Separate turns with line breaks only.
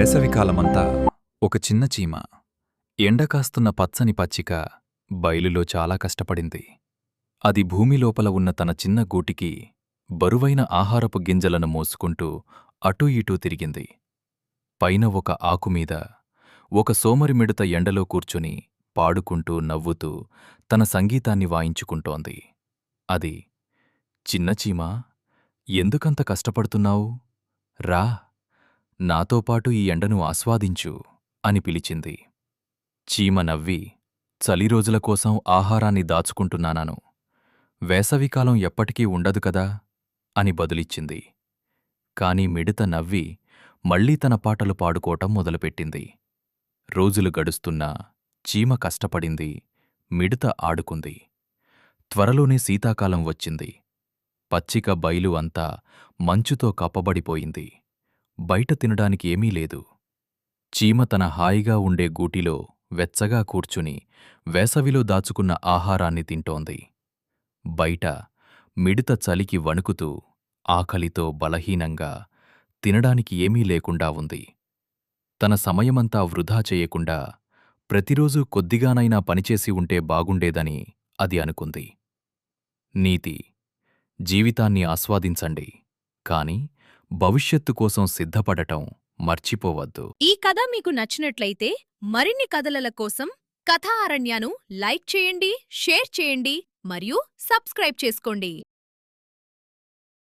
వేసవికాలమంతా ఒక చిన్న చీమ ఎండకాస్తున్న పచ్చని పచ్చిక బయలులో చాలా కష్టపడింది. అది భూమిలోపల ఉన్న తన చిన్న గూటికి బరువైన ఆహారపు గింజలను మోసుకుంటూ అటూ ఇటూ తిరిగింది. పైన ఒక ఆకుమీద ఒక సోమరిమిడత ఎండలో కూర్చుని పాడుకుంటూ నవ్వుతూ తన సంగీతాన్ని వాయించుకుంటోంది. అది, చిన్నచీమా, ఎందుకంత కష్టపడుతున్నావు? రా, నాతోపాటు ఈ ఎండను ఆస్వాదించు అని పిలిచింది. చీమ నవ్వి, చలిరోజుల కోసం ఆహారాన్ని దాచుకుంటున్నాను. వేసవికాలం ఎప్పటికీ ఉండదు కదా అని బదులిచ్చింది. కాని మిడత నవ్వి మళ్లీ తన పాటలు పాడుకోవటం మొదలుపెట్టింది. రోజులు గడుస్తున్నా చీమ కష్టపడింది, మిడత ఆడుకుంది. త్వరలోనే శీతాకాలం వచ్చింది. పచ్చిక బయలు అంతా మంచుతో కప్పబడిపోయింది. బయట తినడానికి ఏమీ లేదు. చీమ తన హాయిగా ఉండే గూటిలో వెచ్చగా కూర్చుని వేసవిలో దాచుకున్న ఆహారాన్ని తింటోంది. బయట మిడత చలికి వణుకుతూ, ఆకలితో బలహీనంగా తినడానికి ఏమీ లేకుండా ఉంది. తన సమయమంతా వృధా చేయకుండా ప్రతిరోజూ కొద్దిగానైనా పనిచేసి ఉంటే బాగుండేదని అది అనుకుంది. నీతి: జీవితాన్ని ఆస్వాదించండి, కాని భవిష్యత్తు కోసం సిద్ధపడటం మర్చిపోవద్దు.
ఈ కథ మీకు నచ్చినట్లయితే మరిన్ని కథల కోసం కథా అరణ్యను లైక్ చేయండి, షేర్ చేయండి మరియు సబ్స్క్రైబ్ చేసుకోండి.